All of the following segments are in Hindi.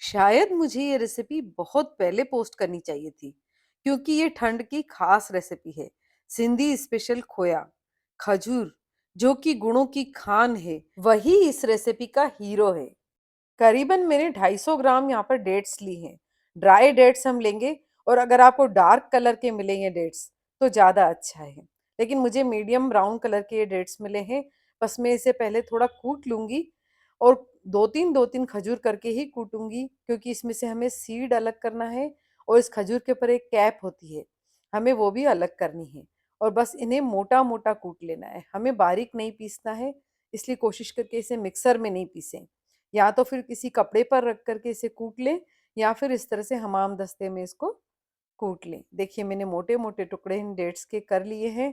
शायद मुझे ये रेसिपी बहुत पहले पोस्ट करनी चाहिए थी, क्योंकि ये ठंड की खास रेसिपी है। सिंधी स्पेशल खोया, खजूर, जो कि गुणों की खान है, वही इस रेसिपी का हीरो है। करीबन मैंने 250 ग्राम यहाँ पर डेट्स ली हैं। ड्राई डेट्स हम लेंगे, और अगर आपको डार्क कलर के मिलेंगे डेट्स तो ज़्यादा अच्छा है। लेकिन मुझे मीडियम ब्राउन कलर के ये डेट्स मिले हैं। बस मैं इसे पहले थोड़ा कूट लूंगी, और दो तीन खजूर करके ही कूटूंगी, क्योंकि इसमें से हमें सीड अलग करना है, और इस खजूर के ऊपर एक कैप होती है, हमें वो भी अलग करनी है। और बस इन्हें मोटा मोटा कूट लेना है, हमें बारीक नहीं पीसना है। इसलिए कोशिश करके इसे मिक्सर में नहीं पीसें। या तो फिर किसी कपड़े पर रख करके इसे कूट लें, या फिर इस तरह से हमाम दस्ते में इसको कूट लें। देखिए, मैंने मोटे मोटे टुकड़े इन डेट्स के कर लिए हैं,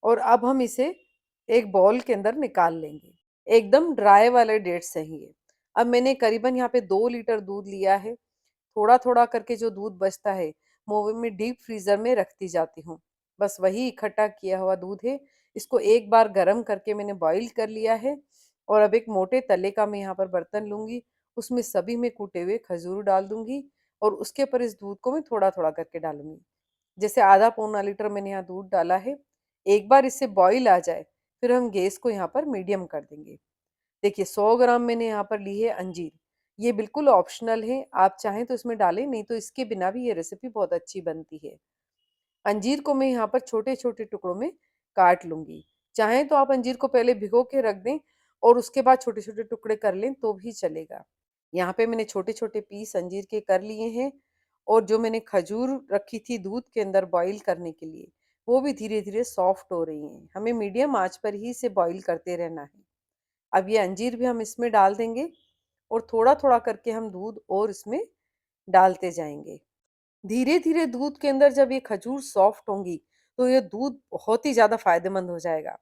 और अब हम इसे एक बाउल के अंदर निकाल लेंगे। एकदम ड्राई वाले डेट्स चाहिए। अब मैंने करीबन यहाँ पे 2 लीटर दूध लिया है। थोड़ा थोड़ा करके जो दूध बचता है, वो मैं डीप फ्रीजर में रखती जाती हूँ। बस वही इकट्ठा किया हुआ दूध है। इसको एक बार गर्म करके मैंने बॉईल कर लिया है। और अब एक मोटे तले का मैं यहाँ पर बर्तन लूंगी, उसमें सभी में कूटे हुए खजूर डाल दूंगी, और उसके ऊपर इस दूध को मैं थोड़ा थोड़ा करके डालूंगी। जैसे आधा पौना लीटर मैंने यहाँ दूध डाला है। एक बार इससे बॉईल आ जाए, फिर हम गैस को यहाँ पर मीडियम कर देंगे। देखिए, 100 ग्राम मैंने यहाँ पर ली है अंजीर। ये बिल्कुल ऑप्शनल है, आप चाहें तो इसमें डालें, नहीं तो इसके बिना भी ये रेसिपी बहुत अच्छी बनती है। अंजीर को मैं यहाँ पर छोटे छोटे टुकड़ों में काट लूंगी। चाहें तो आप अंजीर को पहले भिगो के रख दें, और उसके बाद छोटे छोटे टुकड़े कर लें तो भी चलेगा। यहाँ पे मैंने छोटे छोटे पीस अंजीर के कर लिए हैं। और जो मैंने खजूर रखी थी दूध के अंदर बॉईल करने के लिए, वो भी धीरे धीरे सॉफ्ट हो रही हैं। हमें मीडियम आंच पर ही इसे बॉईल करते रहना है। अब ये अंजीर भी हम इसमें डाल देंगे, और थोड़ा थोड़ा करके हम दूध और इसमें डालते जाएंगे। धीरे धीरे दूध के अंदर जब ये खजूर सॉफ्ट होंगी, तो ये दूध बहुत ही ज्यादा फायदेमंद हो जाएगा।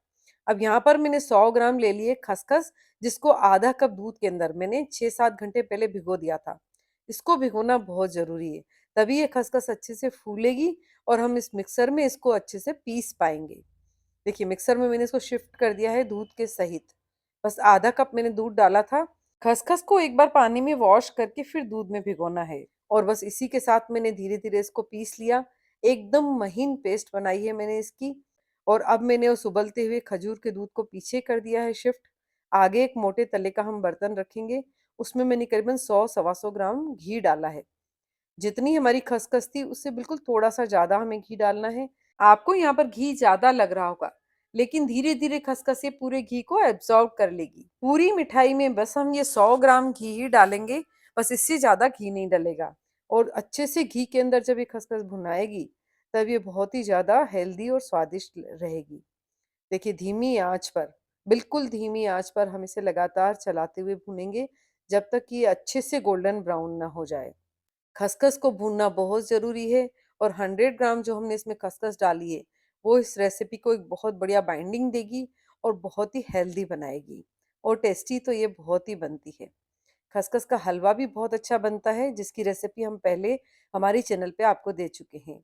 अब यहाँ पर मैंने 100 ग्राम ले लिए खसखस, जिसको आधा कप दूध के अंदर मैंने 6-7 घंटे पहले भिगो दिया था। इसको भिगोना बहुत जरूरी है, तभी ये खसखस अच्छे से फूलेगी, और हम इस मिक्सर में इसको अच्छे से पीस पाएंगे। देखिए, मिक्सर में मैंने इसको शिफ्ट कर दिया है दूध के सहित। बस आधा कप मैंने दूध डाला था। खसखस को एक बार पानी में वॉश करके फिर दूध में भिगोना है, और बस इसी के साथ मैंने धीरे धीरे इसको पीस लिया। एकदम महीन पेस्ट बनाई है मैंने इसकी। और अब मैंने उस उबलते हुए खजूर के दूध को पीछे कर दिया है शिफ्ट। आगे एक मोटे तले का हम बर्तन रखेंगे, उसमें मैंने करीबन 100-125 ग्राम घी डाला है। जितनी हमारी खसखस थी उससे बिल्कुल थोड़ा सा ज्यादा हमें घी डालना है। आपको यहाँ पर घी ज्यादा लग रहा होगा, लेकिन धीरे धीरे खसखस ये पूरे घी को एब्जॉर्ब कर लेगी। पूरी मिठाई में बस हम ये 100 ग्राम घी ही डालेंगे, बस इससे ज्यादा घी नहीं डलेगा। और अच्छे से घी के अंदर जब ये खसखस भुनाएगी, तब ये बहुत ही ज्यादा हेल्दी और स्वादिष्ट रहेगी। देखिए, धीमी आंच पर, बिल्कुल धीमी आंच पर हम इसे लगातार चलाते हुए भूनेंगे, जब तक कि ये अच्छे से गोल्डन ब्राउन ना हो जाए। खसखस को भूनना बहुत ज़रूरी है। और 100 ग्राम जो हमने इसमें खसखस डाली है, वो इस रेसिपी को एक बहुत बढ़िया बाइंडिंग देगी, और बहुत ही हेल्दी बनाएगी। और टेस्टी तो ये बहुत ही बनती है। खसखस का हलवा भी बहुत अच्छा बनता है, जिसकी रेसिपी हम पहले हमारी चैनल पे आपको दे चुके हैं।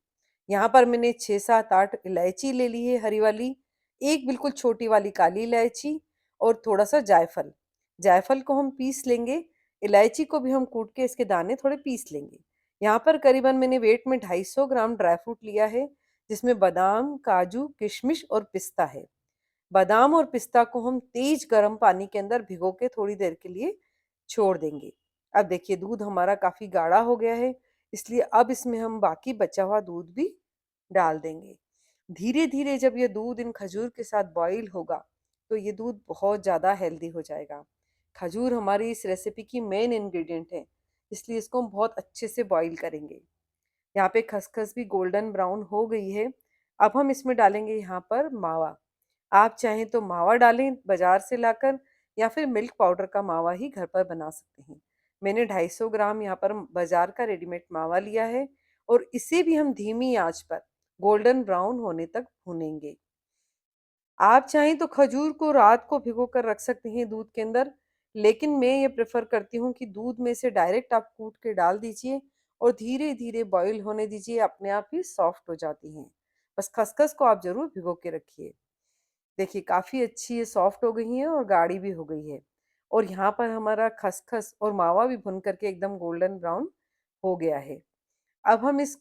यहाँ पर मैंने 6-7-8 इलायची ले ली है हरी वाली, एक बिल्कुल छोटी वाली काली इलायची, और थोड़ा सा जायफल। जायफल को हम पीस लेंगे, इलायची को भी हम कूट के इसके दाने थोड़े पीस लेंगे। यहाँ पर करीबन मैंने वेट में 250 ग्राम ड्राई फ्रूट लिया है, जिसमें बादाम, काजू, किशमिश और पिस्ता है। बादाम और पिस्ता को हम तेज गर्म पानी के अंदर भिगो के थोड़ी देर के लिए छोड़ देंगे। अब देखिए, दूध हमारा काफी गाढ़ा हो गया है, इसलिए अब इसमें हम बाकी बचा हुआ दूध भी डाल देंगे। धीरे धीरे जब ये दूध इन खजूर के साथ बॉईल होगा, तो ये दूध बहुत ज़्यादा हेल्दी हो जाएगा। खजूर हमारी इस रेसिपी की मेन इंग्रेडिएंट है, इसलिए इसको हम बहुत अच्छे से बॉईल करेंगे। यहाँ पे खसखस भी गोल्डन ब्राउन हो गई है। अब हम इसमें डालेंगे यहाँ पर मावा। आप चाहें तो मावा डालें बाजार से लाकर, या फिर मिल्क पाउडर का मावा ही घर पर बना सकते हैं। मैंने 250 ग्राम यहाँ पर बाजार का रेडीमेड मावा लिया है, और इसे भी हम धीमी आंच पर गोल्डन ब्राउन होने तक भूनेंगे। आप चाहें तो खजूर को रात को भिगो कर रख सकते हैं दूध के अंदर, लेकिन मैं ये प्रेफर करती हूँ कि दूध में से डायरेक्ट आप कूट के डाल दीजिए, और धीरे धीरे बॉईल होने दीजिए, अपने आप ही सॉफ्ट हो जाती हैं। बस खसखस को आप जरूर भिगो के रखिए। देखिए, काफ़ी अच्छी ये सॉफ्ट हो गई है और गाढ़ी भी हो गई है। और यहाँ पर हमारा खसखस और मावा भी भुन करके एकदम गोल्डन ब्राउन हो गया है। अब हम इस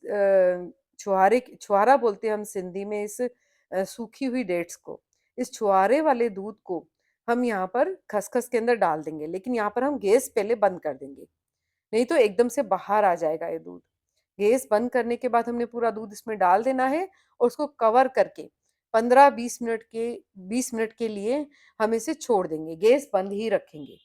छुहारा बोलते हैं हम सिंधी में इस सूखी हुई डेट्स को। इस छुहारे वाले दूध को हम यहाँ पर खसखस के अंदर डाल देंगे, लेकिन यहाँ पर हम गैस पहले बंद कर देंगे, नहीं तो एकदम से बाहर आ जाएगा ये दूध। गैस बंद करने के बाद हमने पूरा दूध इसमें डाल देना है और उसको कवर करके 15-20 मिनट के लिए हम इसे छोड़ देंगे, गैस बंद ही रखेंगे।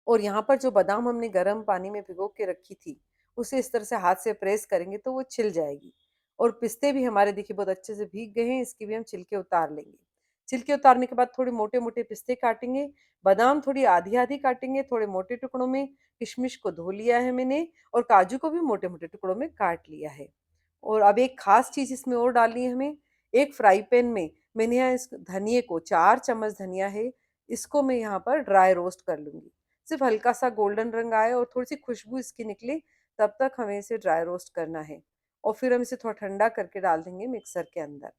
और यहाँ पर जो बादाम हमने गर्म पानी में भिगो के रखी थी, उसे इस तरह से हाथ से प्रेस करेंगे तो वो छिल जाएगी। और पिस्ते भी हमारे देखिए बहुत अच्छे से भीग गए हैं, इसकी भी हम छिलके उतार लेंगे। छिलके उतारने के बाद थोड़े मोटे मोटे पिस्ते काटेंगे, बादाम थोड़ी आधी आधी काटेंगे थोड़े मोटे टुकड़ों में, किशमिश को धो लिया है मैंने, और काजू को भी मोटे मोटे टुकड़ों में काट लिया है। और अब एक खास चीज इसमें और डालनी है हमें। एक फ्राई पैन में मैंने यहाँ इस धनिए को 4 चम्मच धनिया है, इसको मैं यहाँ पर ड्राई रोस्ट कर लूंगी। सिर्फ हल्का सा गोल्डन रंग आए और थोड़ी सी खुशबू इसकी निकले, तब तक हमें इसे ड्राई रोस्ट करना है। और फिर हम इसे थोड़ा ठंडा करके डाल देंगे मिक्सर के अंदर।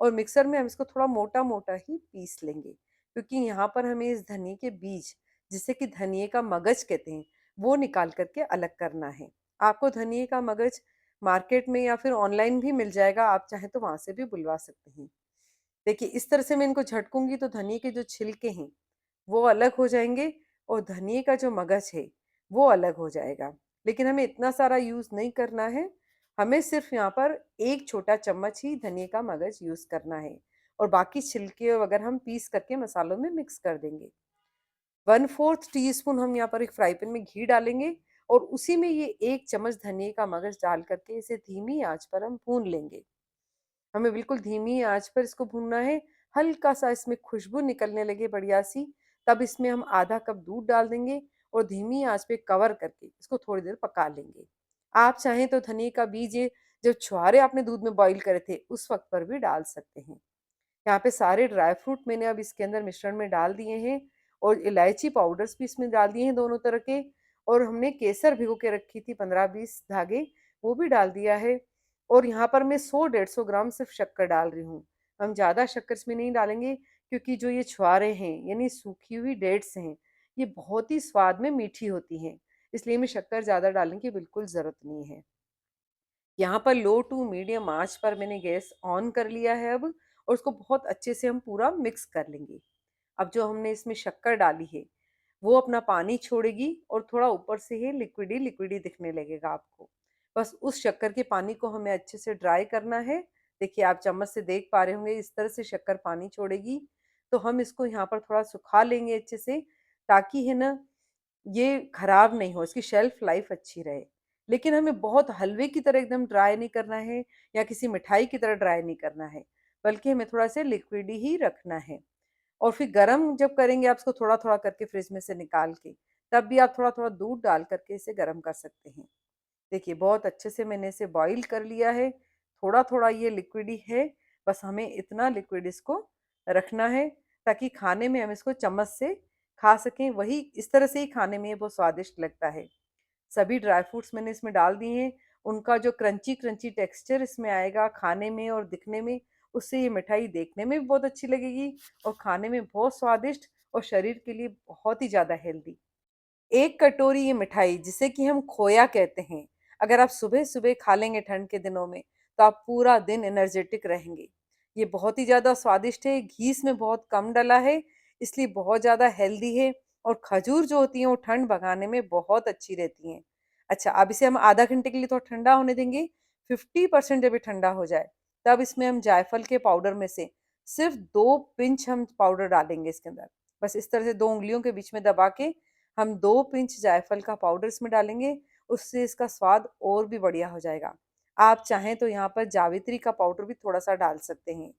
और मिक्सर में हम इसको थोड़ा मोटा मोटा ही पीस लेंगे, क्योंकि यहाँ पर हमें इस धनिए के बीज, जिसे कि धनिए का मगज कहते हैं, वो निकाल करके अलग करना है। आपको धनिए का मगज मार्केट में या फिर ऑनलाइन भी मिल जाएगा, आप चाहें तो वहां से भी बुलवा सकते हैं। देखिए इस तरह से मैं इनको झटकूंगी तो धनिए के जो छिलके हैं वो अलग हो जाएंगे, और धनिए का जो मगज है वो अलग हो जाएगा। लेकिन हमें इतना सारा यूज नहीं करना है, हमें सिर्फ यहाँ पर एक छोटा चम्मच ही धनिए का मगज यूज करना है, और बाकी छिलके वगैरह हम पीस करके मसालों में मिक्स कर देंगे। 1/4 टीस्पून हम यहाँ पर एक फ्राई पैन में घी डालेंगे, और उसी में ये 1 चम्मच धनिए का मगज डाल करके इसे धीमी आंच पर हम भून लेंगे। हमें बिल्कुल धीमी आंच पर इसको भूनना है। हल्का सा इसमें खुशबू निकलने लगे बढ़िया सी, तब इसमें हम आधा कप दूध डाल देंगे और धीमी आंच पे कवर करके इसको थोड़ी देर पका लेंगे। आप चाहें तो धनिए का बीज ये जब छुहारे आपने दूध में बॉईल करे थे उस वक्त पर भी डाल सकते हैं। यहाँ पे सारे ड्राई फ्रूट मैंने अब इसके अंदर मिश्रण में डाल दिए हैं, और इलायची पाउडर्स भी इसमें डाल दिए हैं दोनों तरह के। और हमने केसर भिगो के रखी थी 15-20 धागे, वो भी डाल दिया है। और यहाँ पर मैं 100-150 ग्राम सिर्फ शक्कर डाल रही हूँ। हम ज़्यादा शक्कर इसमें नहीं डालेंगे, क्योंकि जो ये छुआरे हैं यानी सूखी हुई डेट्स हैं, ये बहुत ही स्वाद में मीठी होती हैं, इसलिए मैं शक्कर ज़्यादा डालने की बिल्कुल ज़रूरत नहीं है। यहाँ पर लो टू मीडियम आंच पर मैंने गैस ऑन कर लिया है अब, और उसको बहुत अच्छे से हम पूरा मिक्स कर लेंगे। अब जो हमने इसमें शक्कर डाली है वो अपना पानी छोड़ेगी, और थोड़ा ऊपर से ही लिक्विडी लिक्विडी दिखने लगेगा आपको। बस उस शक्कर के पानी को हमें अच्छे से ड्राई करना है। देखिए आप चम्मच से देख पा रहे होंगे इस तरह से शक्कर पानी छोड़ेगी। तो हम इसको यहाँ पर थोड़ा सुखा लेंगे अच्छे से, ताकि है ना ये खराब नहीं हो, इसकी शेल्फ लाइफ अच्छी रहे। लेकिन हमें बहुत हलवे की तरह एकदम ड्राई नहीं करना है, या किसी मिठाई की तरह ड्राई नहीं करना है, बल्कि हमें थोड़ा सा लिक्विड ही रखना है। और फिर गरम जब करेंगे आप इसको थोड़ा थोड़ा करके फ्रिज में से निकाल के, तब भी आप थोड़ा थोड़ा दूध डाल करके इसे गर्म कर सकते हैं। देखिए बहुत अच्छे से मैंने इसे बॉईल कर लिया है, थोड़ा थोड़ा ये लिक्विड ही है। बस हमें इतना लिक्विड इसको रखना है, ताकि खाने में हम इसको चम्मच से खा सकें, वही इस तरह से ही खाने में ये बहुत स्वादिष्ट लगता है। सभी ड्राई फ्रूट्स मैंने इसमें डाल दिए हैं, उनका जो क्रंची क्रंची टेक्सचर इसमें आएगा खाने में और दिखने में, उससे ये मिठाई देखने में भी बहुत अच्छी लगेगी और खाने में बहुत स्वादिष्ट, और शरीर के लिए बहुत ही ज़्यादा हेल्दी। एक कटोरी ये मिठाई जिसे कि हम खोया कहते हैं, अगर आप सुबह-सुबह खा लेंगे ठंड के दिनों में, तो आप पूरा दिन एनर्जेटिक रहेंगे। ये बहुत ही ज़्यादा स्वादिष्ट है, घी इसमें बहुत कम डला है, इसलिए बहुत ज़्यादा हेल्दी है, और खजूर जो होती हैं वो ठंड भगाने में बहुत अच्छी रहती हैं। अच्छा, अब इसे हम आधा घंटे के लिए थोड़ा ठंडा होने देंगे। 50% जब ये ठंडा हो जाए, तब इसमें हम जायफल के पाउडर में से सिर्फ 2 पिंच हम पाउडर डालेंगे इसके अंदर। बस इस तरह से 2 उँगलियों के बीच में दबा के हम 2 पिंच जायफल का पाउडर इसमें डालेंगे, उससे इसका स्वाद और भी बढ़िया हो जाएगा। आप चाहें तो यहाँ पर जावित्री का पाउडर भी थोड़ा-सा डाल सकते हैं।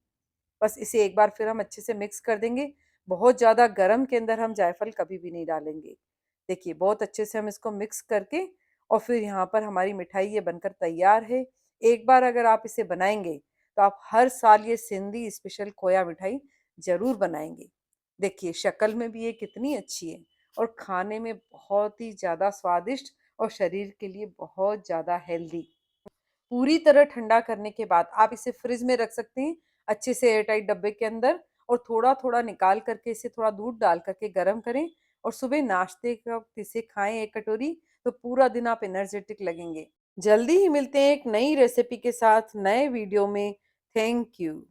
बस इसे एक बार फिर हम अच्छे से मिक्स कर देंगे। बहुत ज़्यादा गरम के अंदर हम जायफल कभी भी नहीं डालेंगे। देखिए बहुत अच्छे से हम इसको मिक्स करके, और फिर यहाँ पर हमारी मिठाई ये बनकर तैयार है। एक बार अगर आप इसे बनाएँगे, तो आप हर साल ये सिंधी स्पेशल खोया मिठाई ज़रूर बनाएँगे। देखिए शक्ल में भी ये कितनी अच्छी है, और खाने में बहुत ही ज़्यादा स्वादिष्ट, और शरीर के लिए बहुत ज़्यादा हेल्दी। पूरी तरह ठंडा करने के बाद आप इसे फ्रिज में रख सकते हैं, अच्छे से एयर टाइट डब्बे के अंदर, और थोड़ा थोड़ा निकाल करके इसे थोड़ा दूध डाल करके गर्म करें, और सुबह नाश्ते का वक़्त इसे खाएँ 1 कटोरी, तो पूरा दिन आप एनर्जेटिक लगेंगे। जल्दी ही मिलते हैं एक नई रेसिपी के साथ नए वीडियो में। Thank you.